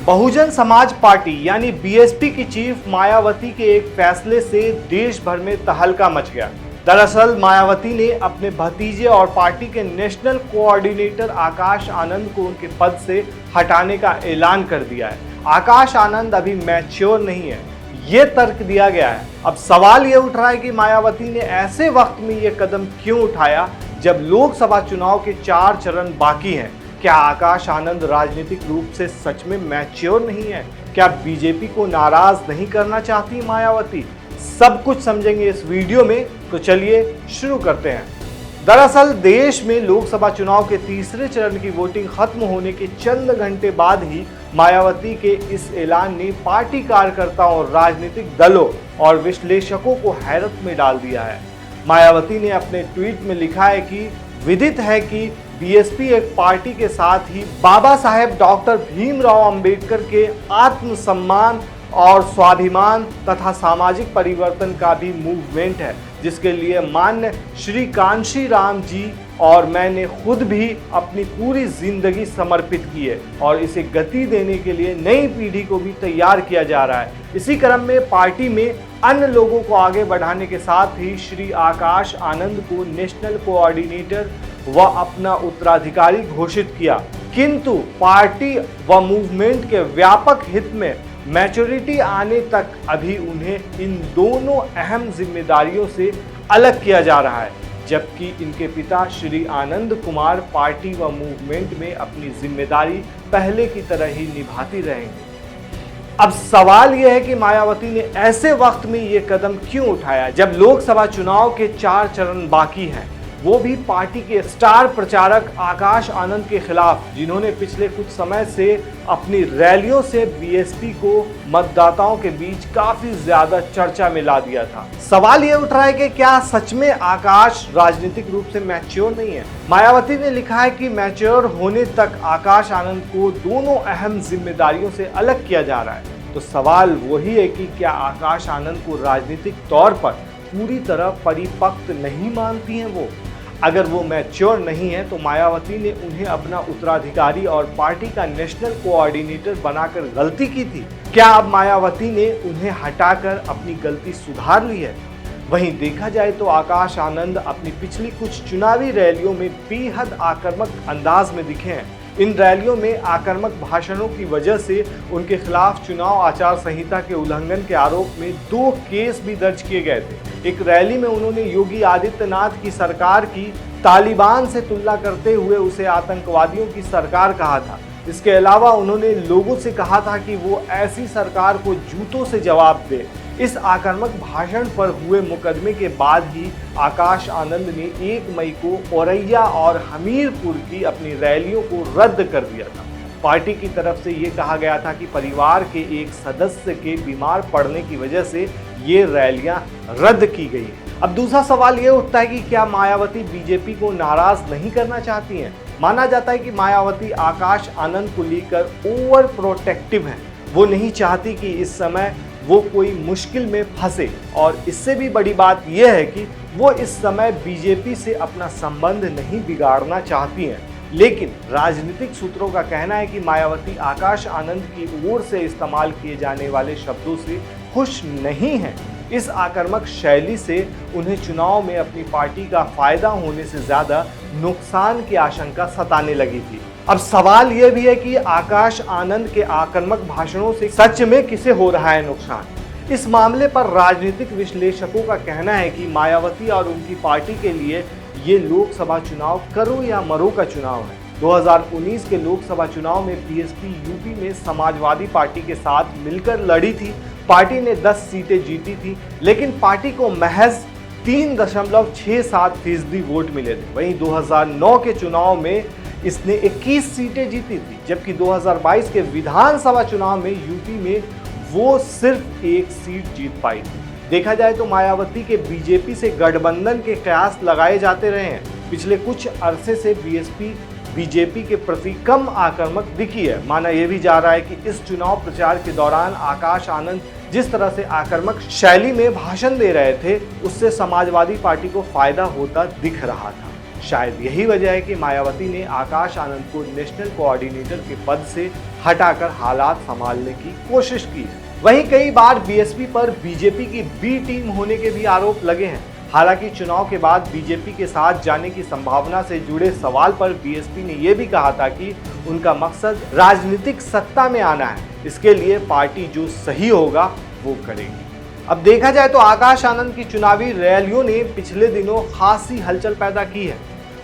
Bahujan Samaj party यानी BSP की chief Mayawati के एक फैसले से देश भर में तहलका मच गया। दरअसल मायावती ने अपने भतीजे और पार्टी के नेशनल कोऑर्डिनेटर आकाश आनंद को उनके पद से हटाने का ऐलान कर दिया है। आकाश आनंद अभी मैच्योर नहीं है, ये तर्क दिया गया है। अब सवाल ये उठ रहा है कि मायावती ने ऐसे वक्त में ये कदम क्यों उठाया जब लोकसभा चुनाव के 4 चरण बाकी हैं। क्या आकाश आनंद राजनीतिक रूप से सच में मैच्योर नहीं है? क्या बीजेपी को नाराज नहीं करना चाहती मायावती? सब कुछ समझेंगे इस वीडियो में, तो चलिए शुरू करते हैं। दरअसल देश में लोकसभा चुनाव के तीसरे चरण की वोटिंग खत्म होने के चंद घंटे बाद ही मायावती के इस ऐलान ने पार्टी कार्यकर्ताओं और राजनीतिक दलों और विश्लेषकों को हैरत में डाल दिया है। मायावती ने अपने ट्वीट में लिखा है कि विदित है कि बीएसपी एक पार्टी के साथ ही बाबा साहेब डॉक्टर भीमराव अंबेडकर के आत्मसम्मान और स्वाभिमान तथा सामाजिक परिवर्तन का भी मूवमेंट है, जिसके लिए मान्य श्री कांशी राम जी और मैंने खुद भी अपनी पूरी जिंदगी समर्पित की है और इसे गति देने के लिए नई पीढ़ी को भी तैयार किया जा रहा है। इसी क्रम में पार्टी में अन्य लोगों को आगे बढ़ाने के साथ ही श्री आकाश आनंद को नेशनल कोऑर्डिनेटर व अपना उत्तराधिकारी घोषित किया, किंतु पार्टी व मूवमेंट के व्यापक हित में मैच्योरिटी आने तक अभी उन्हें इन दोनों अहम जिम्मेदारियों से अलग किया जा रहा है, जबकि इनके पिता श्री आनंद कुमार पार्टी व मूवमेंट में अपनी जिम्मेदारी पहले की तरह ही निभाती रहेंगे। अब सवाल यह है कि मायावती ने ऐसे वक्त में ये कदम क्यों उठाया जब लोकसभा चुनाव के 4 चरण बाकी हैं, वो भी पार्टी के स्टार प्रचारक आकाश आनंद के खिलाफ, जिन्होंने पिछले कुछ समय से अपनी रैलियों से बीएसपी को मतदाताओं के बीच काफी ज्यादा चर्चा में ला दिया था। सवाल ये उठ रहा है कि क्या सच में आकाश राजनीतिक रूप से मैच्योर नहीं है? मायावती ने लिखा है कि मैच्योर होने तक आकाश आनंद को दोनों अहम जिम्मेदारियों से अलग किया जा रहा है। तो सवाल वही है कि क्या आकाश आनंद को राजनीतिक तौर पर पूरी तरह परिपक्व नहीं मानती हैं वो? अगर वो मैच्योर नहीं है तो मायावती ने उन्हें अपना उत्तराधिकारी और पार्टी का नेशनल कोऑर्डिनेटर बनाकर गलती की थी। क्या अब मायावती ने उन्हें हटाकर अपनी गलती सुधार ली है? वहीं देखा जाए तो आकाश आनंद अपनी पिछली कुछ चुनावी रैलियों में बेहद आक्रामक अंदाज में दिखे हैं। इन रैलियों में आक्रामक भाषणों की वजह से उनके खिलाफ चुनाव आचार संहिता के उल्लंघन के आरोप में 2 केस भी दर्ज किए गए थे। एक रैली में उन्होंने योगी आदित्यनाथ की सरकार की तालिबान से तुलना करते हुए उसे आतंकवादियों की सरकार कहा था। इसके अलावा उन्होंने लोगों से कहा था कि वो ऐसी सरकार को जूतों से जवाब दे। इस आक्रामक भाषण पर हुए मुकदमे के बाद ही आकाश आनंद ने 1 मई को औरैया और हमीरपुर की अपनी रैलियों को रद्द कर दिया था। पार्टी की तरफ से ये कहा गया था कि परिवार के एक सदस्य के बीमार पड़ने की वजह से ये रैलियां रद्द की गई। अब दूसरा सवाल ये उठता है कि क्या मायावती बीजेपी को नाराज नहीं करना चाहती हैं? माना जाता है कि मायावती आकाश आनंद को लेकर ओवर प्रोटेक्टिव है। वो नहीं चाहती कि इस समय वो कोई मुश्किल में फंसे, और इससे भी बड़ी बात यह है कि वो इस समय बीजेपी से अपना संबंध नहीं बिगाड़ना चाहती हैं। लेकिन राजनीतिक सूत्रों का कहना है कि मायावती आकाश आनंद की ओर से इस्तेमाल किए जाने वाले शब्दों से खुश नहीं है। इस आक्रामक शैली से उन्हें चुनाव में अपनी पार्टी का फायदा होने से ज्यादा नुकसान की आशंका सताने लगी थी। अब सवाल यह भी है कि आकाश आनंद के आक्रामक भाषणों से सच में किसे हो रहा है नुकसान? इस मामले पर राजनीतिक विश्लेषकों का कहना है कि मायावती और उनकी पार्टी के लिए ये लोकसभा चुनाव करो या मरो का चुनाव है। 2019 के लोकसभा चुनाव में बीएसपी यूपी में समाजवादी पार्टी के साथ मिलकर लड़ी थी। पार्टी ने 10 सीटें जीती थी, लेकिन पार्टी को महज 3.67% वोट मिले थे। वहीं 2009 के चुनाव में इसने 21 सीटें जीती थी, जबकि 2022 के विधानसभा चुनाव में यूपी में वो सिर्फ 1 सीट जीत पाई थी। देखा जाए तो मायावती के बीजेपी से गठबंधन के कयास लगाए जाते रहे हैं। पिछले कुछ अरसे से बीजेपी के प्रति कम आक्रामक दिखी है। माना यह भी जा रहा है कि इस चुनाव प्रचार के दौरान आकाश आनंद जिस तरह से आक्रामक शैली में भाषण दे रहे थे, उससे समाजवादी पार्टी को फायदा होता दिख रहा था। शायद यही वजह है कि मायावती ने आकाश आनंद को नेशनल कोऑर्डिनेटर के पद से हटाकर हालात संभालने की कोशिश की है। वहीं कई बार बीएसपी पर बीजेपी की बी टीम होने के भी आरोप लगे हैं। हालांकि चुनाव के बाद बीजेपी के साथ जाने की संभावना से जुड़े सवाल पर बीएसपी ने यह भी कहा था कि उनका मकसद राजनीतिक सत्ता में आना है, इसके लिए पार्टी जो सही होगा वो करेगी। अब देखा जाए तो आकाश आनंद की चुनावी रैलियों ने पिछले दिनों खासी हलचल पैदा की है।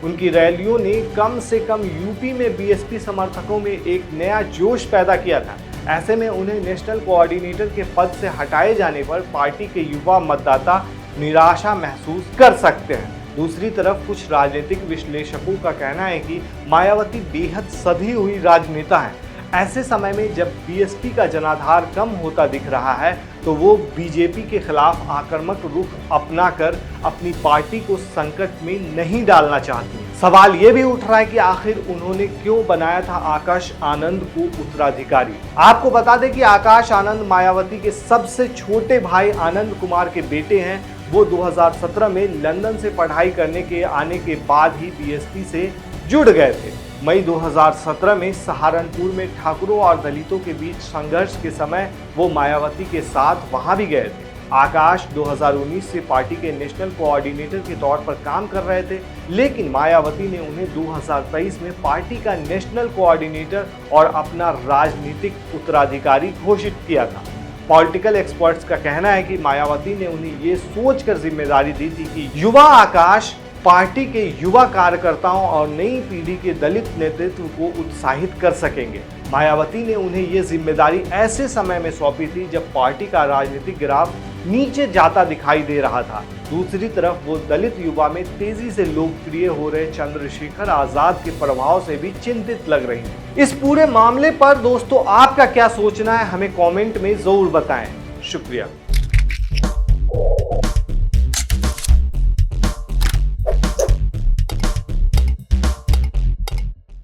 उनकी रैलियों ने कम से कम यूपी में बीएसपी समर्थकों में एक नया जोश पैदा किया था। ऐसे में उन्हें नेशनल कोऑर्डिनेटर के पद से हटाए जाने पर पार्टी के युवा मतदाता निराशा महसूस कर सकते हैं। दूसरी तरफ कुछ राजनीतिक विश्लेषकों का कहना है कि मायावती बेहद सधी हुई राजनेता हैं। ऐसे समय में जब बीएसपी का जनाधार कम होता दिख रहा है तो वो बीजेपी के खिलाफ आक्रामक रुख अपनाकर अपनी पार्टी को संकट में नहीं डालना चाहती। सवाल ये भी उठ रहा है कि आखिर उन्होंने क्यों बनाया था आकाश आनंद को उत्तराधिकारी। आपको बता दें कि आकाश आनंद मायावती के सबसे छोटे भाई आनंद कुमार के बेटे हैं। वो 2017 में लंदन से पढ़ाई करने के आने के बाद ही बीएसपी से जुड़ गए थे। मई 2017 में सहारनपुर में ठाकुरों और दलितों के बीच संघर्ष के समय वो मायावती के साथ वहां भी गए थे। आकाश 2019 से पार्टी के नेशनल कोऑर्डिनेटर के तौर पर काम कर रहे थे, लेकिन मायावती ने उन्हें 2023 में पार्टी का नेशनल कोऑर्डिनेटर और अपना राजनीतिक उत्तराधिकारी घोषित किया था। पॉलिटिकल एक्सपर्ट्स का कहना है कि मायावती ने उन्हें ये सोचकर जिम्मेदारी दी थी कि युवा आकाश पार्टी के युवा कार्यकर्ताओं और नई पीढ़ी के दलित नेतृत्व को उत्साहित कर सकेंगे। मायावती ने उन्हें ये जिम्मेदारी ऐसे समय में सौंपी थी जब पार्टी का राजनीतिक ग्राफ नीचे जाता दिखाई दे रहा था। दूसरी तरफ वो दलित युवा में तेजी से लोकप्रिय हो रहे चंद्रशेखर आजाद के प्रभाव से भी चिंतित लग रही हैं। इस पूरे मामले पर दोस्तों आपका क्या सोचना है, हमें कमेंट में जरूर बताएं। शुक्रिया।